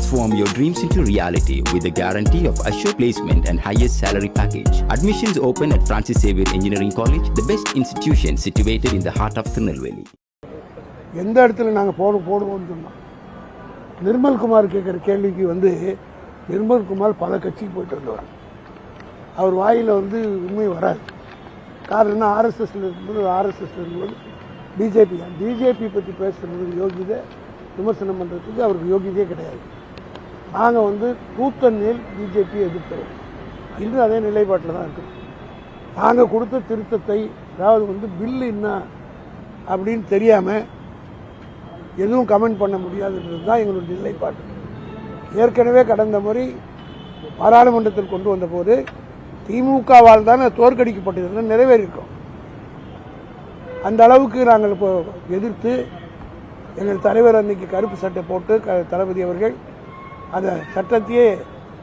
Transform your dreams into reality with the guarantee of assured placement and highest salary package. Admissions open at Francis Xavier Engineering College, the best institution situated in the heart of Tirunelveli. எந்த இடத்துல நாங்கள் போடுவோம்னு சொன்னோம். நிர்மல்குமார் கேட்குற கேள்விக்கு நிர்மல்குமார் பல கட்சிக்கு போயிட்டு வந்தவர். அவர் வாயில் உண்மை வராது. காரணம் ஆர்எஸ்எஸ்ல இருக்கும்போது பிஜேபி பற்றி பேசுறது யோகிதை விமர்சனம் பண்ணுறதுக்கு அவருக்கு யோகியதே கிடையாது. நாங்கள் கூத்தன்மேல் பிஜேபி எதிர்க்கிறோம். இன்று அதே நிலைப்பாட்டில் தான் இருக்கிறோம். நாங்கள் கொடுத்த திருத்தத்தை அதாவது பில்லு என்ன அப்படின்னு தெரியாமல் எதுவும் கமெண்ட் பண்ண முடியாதுன்றது தான் எங்களுடைய நிலைப்பாடு. ஏற்கனவே கடந்த முறை பாராளுமன்றத்தில் கொண்டு வந்த போது திமுகவால் தான் தோற்கடிக்கப்பட்டது நிறைவேறியிருக்கோம். அந்த அளவுக்கு நாங்கள் இப்போ எதிர்த்து எங்கள் தலைவர் அன்னைக்கு கருப்பு சட்டை போட்டு தளபதி அவர்கள் அந்த சட்டத்தையே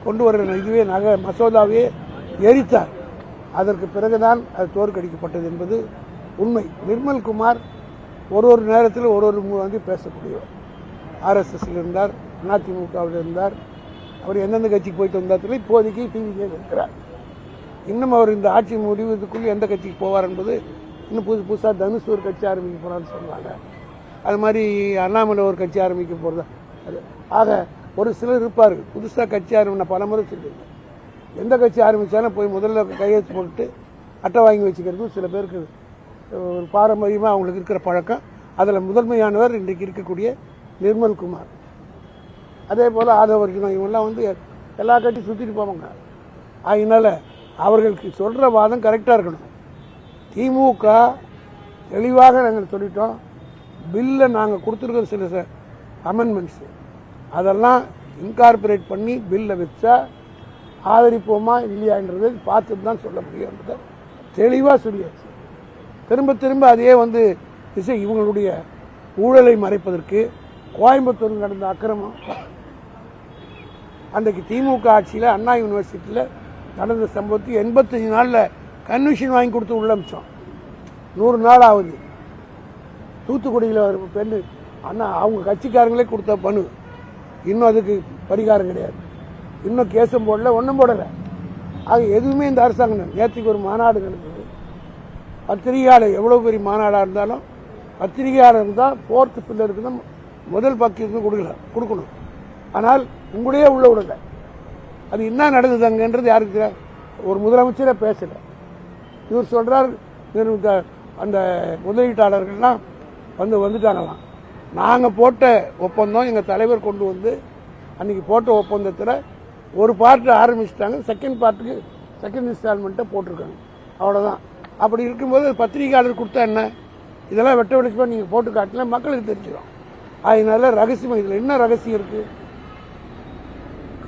கொண்டு வர இதுவே மசோதாவே எரித்தார். அதற்கு பிறகுதான் அது தோற்கடிக்கப்பட்டது என்பது உண்மை. நிர்மல்குமார் ஒரு நேரத்தில் ஒரு பேசக்கூடியவர். ஆர்எஸ்எஸ்ல இருந்தார், அதிமுகவில் இருந்தார். அவர் எந்தெந்த கட்சிக்கு போயிட்டு வந்தார் இப்போதைக்கு டிவிக்கே இருக்கிறார். இன்னும் அவர் இந்த ஆட்சி முடிவதற்குள் எந்த கட்சிக்கு போவார் என்பது இன்னும் புதுசாக தனுஷ் ஒரு கட்சி ஆரம்பிக்க போறான்னு சொல்லுவாங்க. அது மாதிரி அண்ணாமலை ஒரு கட்சி ஆரம்பிக்க போறதா. ஆக ஒரு சிலர் இருப்பார் புதுசாக கட்சி ஆரம்பின பல முறை சொல்லியிருக்கேன். எந்த கட்சி ஆரம்பித்தாலும் போய் முதல்ல கையெழுத்து போட்டு அட்டை வாங்கி வச்சுக்கிறது சில பேருக்கு ஒரு பாரம்பரியமாக அவங்களுக்கு இருக்கிற பழக்கம். அதில் முதன்மையானவர் இன்றைக்கு இருக்கக்கூடிய நிர்மல்குமார். அதே போல் ஆதவர்ஜுனா இவங்கெல்லாம் எல்லா கட்சியும் சுற்றிட்டு போவாங்க. அதனால அவர்களுக்கு சொல்கிற வாதம் கரெக்டாக இருக்கணும். திமுக தெளிவாக நாங்கள் சொல்லிட்டோம். பில்லை நாங்கள் கொடுத்துருக்கிற சில அமெண்ட்மெண்ட்ஸு அதெல்லாம் இன்கார்பரேட் பண்ணி பில்லை வச்சா ஆதரிப்போமா இல்லையான்றதை பார்த்துட்டு தான் சொல்ல முடியும்ன்றதை தெளிவாக சொல்லியாச்சு. திரும்ப அதே இவங்களுடைய ஊழலை மறைப்பதற்கு கோயம்புத்தூர் நடந்த அக்கிரமம் அன்றைக்கு திமுக ஆட்சியில் அண்ணா யூனிவர்சிட்டியில் நடந்த சம்பவத்துக்கு 85 நாளில் கன்விஷன் வாங்கி கொடுத்து உள்ள அமிச்சோம். 100 நாள் ஆகுது. தூத்துக்குடியில் ஒரு பெண் அண்ணா அவங்க கட்சிக்காரங்களே கொடுத்த பணு. இன்னும் அதுக்கு பரிகாரம் கிடையாது. இன்னும் கேஸும் போடல, ஒன்றும் போடலை. அது எதுவுமே இந்த அரசாங்கம். நேற்றுக்கு ஒரு மாநாடு நடந்தது. பத்திரிகையாளர் எவ்வளோ பெரிய மாநாடாக இருந்தாலும் பத்திரிகையாளர் இருந்தால் 4th பில்லருக்கு தான் முதல் பக்கத்துக்கு கொடுக்கணும். ஆனால் உங்களுடைய உள்ள விடலை. அது என்ன நடந்தது அங்கன்றது யாருக்கு ஒரு முதலமைச்சரே பேசலை. இவர் சொல்றார் அந்த முதலீட்டாளர்கள்லாம் வந்துட்டாங்களாம். நாங்கள் போட்ட ஒப்பந்தம் எங்கள் தலைவர் கொண்டு அன்னைக்கு போட்ட ஒப்பந்தத்தில் ஒரு பார்ட்டு ஆரம்பிச்சுட்டாங்க, செகண்ட் இன்ஸ்டால்மெண்ட்டை போட்டிருக்காங்க. அவ்வளோதான். அப்படி இருக்கும்போது பத்திரிகையாளர் கொடுத்தா என்ன, இதெல்லாம் வெட்ட வெளிச்சமாக நீங்கள் போட்டு காட்டினா மக்களுக்கு தெரிஞ்சிடும். அதனால ரகசியம், இதில் என்ன ரகசியம் இருக்கு?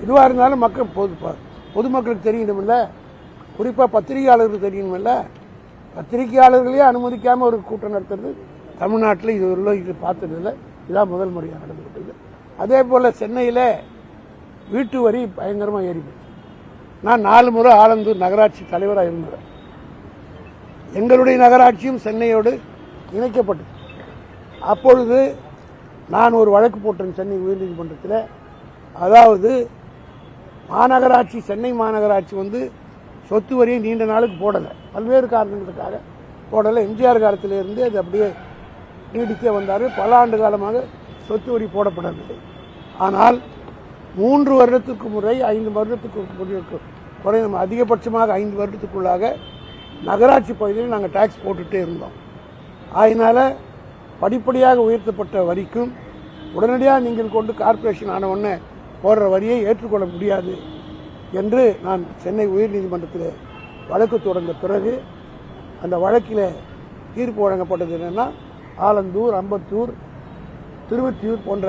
இதுவாக இருந்தாலும் மக்கள் பொதுமக்களுக்கு தெரியணுமில்ல, குறிப்பாக பத்திரிகையாளர்களுக்கு தெரியணுமில்ல. பத்திரிகையாளர்களே அனுமதிக்காமல் ஒரு கூட்டம் நடத்துறது தமிழ்நாட்டில் இது பார்த்ததில்லை. இதான் முதல் முறையாக நடந்துவிட்டது. அதே போல் சென்னையில் வீட்டு வரி பயங்கரமாக ஏறிப்போச்சு. நான் 4 முறை ஆலந்தூர் நகராட்சி தலைவராக இருந்தேன். எங்களுடைய நகராட்சியும் சென்னையோடு இணைக்கப்பட்டது. அப்பொழுது நான் ஒரு வழக்கு போட்டேன் சென்னை உயர்நீதிமன்றத்தில். அதாவது மாநகராட்சி, சென்னை மாநகராட்சி சொத்து வரியை நீண்ட நாளுக்கு போடலை, பல்வேறு காரணங்களுக்காக போடலை. எம்ஜிஆர் காலத்திலிருந்து அது அப்படியே நீடிக்க வந்தார். பல ஆண்டு காலமாக சொத்து வரி போடப்படவில்லை. ஆனால் 3 வருடத்துக்கு முறை 5 வருடத்துக்கு குறை அதிகபட்சமாக 5 வருடத்துக்குள்ளாக நகராட்சி பகுதியில் நாங்கள் டாக்ஸ் போட்டுகிட்டே இருந்தோம். அதனால படிப்படியாக உயர்த்தப்பட்ட வரிக்கும் உடனடியாக நீங்கள் கொண்டு கார்பரேஷன் ஆன உடனே போடுற வரியை ஏற்றுக்கொள்ள முடியாது என்று நான் சென்னை உயர்நீதிமன்றத்தில் வழக்கு தொடர்ந்த பிறகு அந்த வழக்கில் தீர்ப்பு வழங்கப்பட்டது என்னன்னா, ஆலந்தூர், அம்பத்தூர், திருவொற்றியூர் போன்ற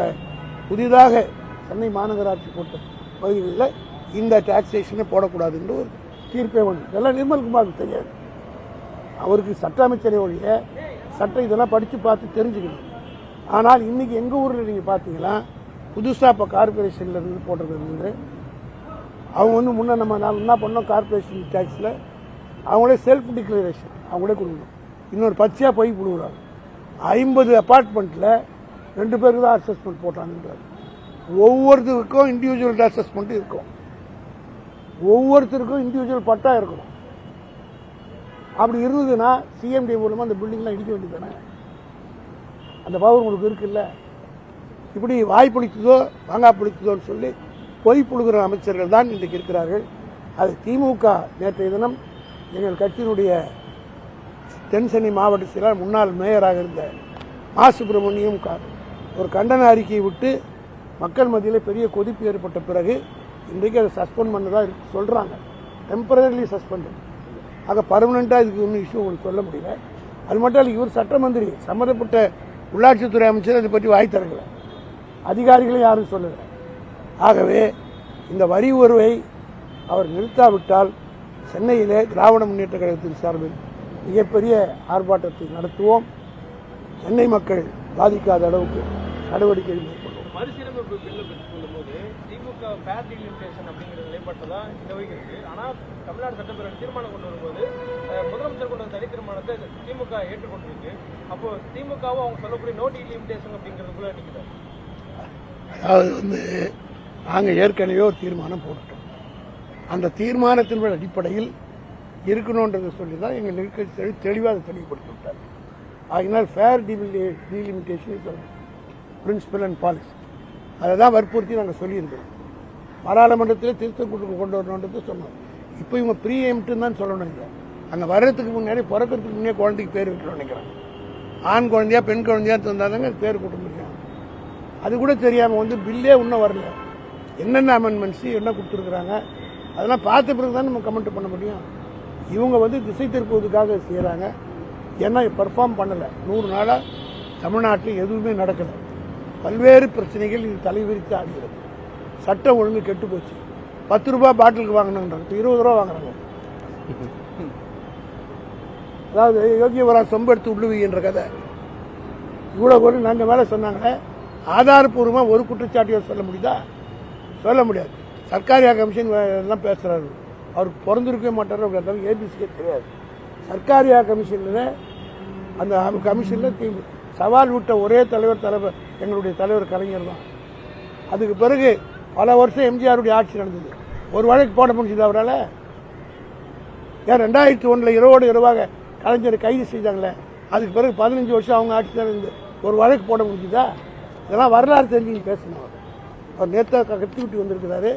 புதிதாக சென்னை மாநகராட்சி போட்ட பகுதிகளில் இந்த டாக்ஸேஷனை போடக்கூடாது என்று ஒரு தீர்ப்பே வந்து. இதெல்லாம் நிர்மல்குமாருக்கு தெரியாது. அவருக்கு சட்ட அமைச்சரை ஒழிய சட்டம் இதெல்லாம் படித்து பார்த்து தெரிஞ்சுக்கணும். ஆனால் இன்னைக்கு எங்கள் ஊரில் நீங்கள் பார்த்தீங்கன்னா புதுசாக இப்போ கார்பரேஷனில் இருந்து போட்டிருக்கிறது அவங்க முன்னே நம்ம என்ன பண்ணோம், கார்பரேஷன் டேக்ஸில் அவங்களே செல்ஃப் டிக்ளரேஷன் அவங்களே கொடுக்கணும். இன்னொரு பச்சையாக போய் கொடுக்குறாங்க. 50 அப்பார்ட்மெண்ட்டில் 2 பேருக்கு தான் அசஸ்மெண்ட் போட்டாங்கன்றாரு. ஒவ்வொருத்தருக்கும் இண்டிவிஜுவல் அசஸ்மெண்ட் இருக்கும், ஒவ்வொருத்தருக்கும் இண்டிவிஜுவல் பட்டா இருக்கணும். அப்படி இருந்ததுன்னா சிஎம்டி மூலமா அந்த பில்டிங்லாம் இடிக்க வேண்டியதானே? அந்த பவர் உங்களுக்கு இருக்குல்ல. இப்படி வாய் பிடிச்சதோ வாங்கா பிடிச்சதோன்னு சொல்லி பொய் புழுகிற அமைச்சர்கள் தான் இன்றைக்கு இருக்கிறார்கள். அது திமுக நேற்றைய தினம் எங்கள் கட்சியினுடைய தென்சென்னை மாவட்ட செயலாளர் முன்னாள் மேயராக இருந்த மா சுப்பிரமணியம் ஒரு கண்டன அறிக்கையை விட்டு மக்கள் மத்தியில் பெரிய கொதிப்பு ஏற்பட்ட பிறகு இன்றைக்கு அதை சஸ்பெண்ட் பண்ணதா சொல்றாங்க. Temporarily suspend. ஆக பர்மனண்டா இதுக்கு ஒன்றும் இஷ்யூ உங்களுக்கு சொல்ல முடியல. அது மட்டும் இல்லை, இவர் சட்ட மந்திரி, சம்பந்தப்பட்ட உள்ளாட்சித்துறை அமைச்சர் அதை பற்றி வாய் திறக்கல, அதிகாரிகளும் யாரும் சொல்லல. ஆகவே இந்த வரி உயர்வை அவர் நிறுத்தாவிட்டால் சென்னையிலே திராவிட முன்னேற்ற கழகத்தின் சார்பில் மிகப்பெரிய ஆர்ப்பாட்டத்தை நடத்துவோம். சென்னை மக்கள் பாதிக்காத அளவுக்கு நடவடிக்கைகள் மேற்கொள்வோம். மறுசீரமைப்பு பில்லை சொல்லும்போது திமுக ஃபேர் டீலிமிட்டேஷன் அப்படிங்கிற நிலைப்பாட்டை தான் இந்த வரைக்கும் இருக்கு. ஆனால் தமிழ்நாடு சட்டப்பேரவை தீர்மானம் கொண்டு வரும்போது முதலமைச்சர் கொண்டு வந்த தனி தீர்மானத்தை திமுக ஏற்றுக்கொண்டிருக்கு. அப்போ திமுகவும் அவங்க சொல்லக்கூடிய நோ டீலிமிட்டேஷன் அப்படிங்கிறதுக்குள்ள நிற்கிறார். அதாவது நாங்கள் ஏற்கனவே ஒரு தீர்மானம் போட்டுட்டோம். அந்த தீர்மானத்தின் அடிப்படையில் இருக்கணும்ன்றதை சொல்லி தான் எங்கள் நிர்க்கட்சி தெளிவாக தெளிவுபடுத்தி விட்டார். ஆகினால் fair delimitation is principle and policy, அதை தான் வற்புறுத்தி நாங்கள் சொல்லியிருக்கிறோம். பாராளுமன்றத்தில் திருத்தம் கொண்டு வரணுன்றது சொன்னோம். இப்போ இவங்க ப்ரீ எம்ட்டுன்னு தான் சொல்லணும். இல்லை, அங்கே வர்றதுக்கு முன்னாடி பிறக்கிறதுக்கு முன்னே குழந்தைக்கு பேர் வைக்கணும்னு நினைக்கிறேன். ஆண் குழந்தையா பெண் குழந்தையா தந்தாதாங்க பேர் கூட்ட முடியும். அது கூட தெரியாமல் பில்லே இன்னும் வரல. என்னென்ன அமெண்ட்மெண்ட்ஸ் என்ன கொடுத்துருக்குறாங்க அதெல்லாம் பார்த்த பிறகு தான் நம்ம கமெண்ட் பண்ண முடியும். இவங்க திசை திருப்புவதற்காக செய்கிறாங்க. ஏன்னா பெர்ஃபார்ம் பண்ணலை. 100 நாளாக தமிழ்நாட்டில் எதுவுமே நடக்கலை. பல்வேறு பிரச்சனைகள் இது தலைவிரித்து ஆடுகிறது. சட்டம் ஒழுங்கு கெட்டு போச்சு. 10 ரூபாய் பாட்டிலுக்கு வாங்கினாங்க, இப்போ 20 ரூபா வாங்குறாங்க. அதாவது யோகியவரா சொம்பெடுத்து உள்ளுவி என்ற கதை இவ்வளவு ஒரு நாங்கள் மேலே சொன்னாங்களே, ஆதாரப்பூர்வமாக ஒரு குற்றச்சாட்டியை சொல்ல முடியுதா? சொல்ல முடியாது. சர்க்காரியா கமிஷன் எல்லாம் பேசுறாரு. அவருக்கு பிறந்திருக்கவே மாட்டார். அப்படி ஏபிசிக்கே தெரியாது. சர்க்காரியா கமிஷன்ல அந்த கமிஷன்ல சவால் விட்ட ஒரே தலைவர் எங்களுடைய தலைவர் கலைஞர் தான். அதுக்கு பிறகு பல வருஷம் எம்ஜிஆருடைய ஆட்சி நடந்தது. ஒரு வழக்கு போட முடிஞ்சது அவரால்? ஏன் 2001 இரவோடு இரவாக கலைஞரை கைது செய்தாங்களே, அதுக்கு பிறகு 15 வருஷம் அவங்க ஆட்சி தான் இருந்து ஒரு வழக்கு போட முடிஞ்சுதா? இதெல்லாம் வரலாறு தெரிஞ்சு பேசணும். அவர் நேற்று கத்திவிட்டு வந்திருக்கிறாரு.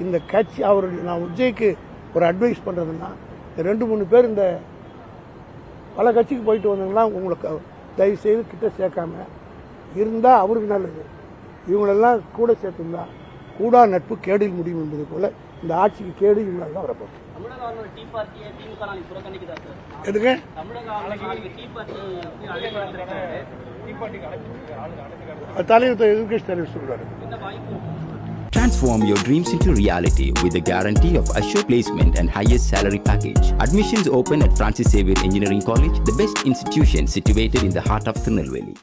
இந்த கட்சி அவருடைய நான் விஜய்க்கு ஒரு அட்வைஸ் பண்றதுன்னா, இந்த 2-3 பேர் இந்த பல கட்சிக்கு போயிட்டு வந்தாங்கன்னா உங்களுக்கு தயவு செய்து கிட்ட சேர்க்காம இருந்தா அவருக்கு நல்லது. இவங்களெல்லாம் கூட சேர்த்துருந்தா கூடா நட்பு கேடில் முடியும் என்பது போல இந்த ஆட்சிக்கு கேடு இவங்களால் தான் வரப்போம். எதுங்க தலைவர் எதிர்கட்சி தலைவர் சொல்றாரு. Transform your dreams into reality with the guarantee of assured placement and highest salary package. Admissions open at Francis Xavier Engineering College, the best institution situated in the heart of Tirunelveli.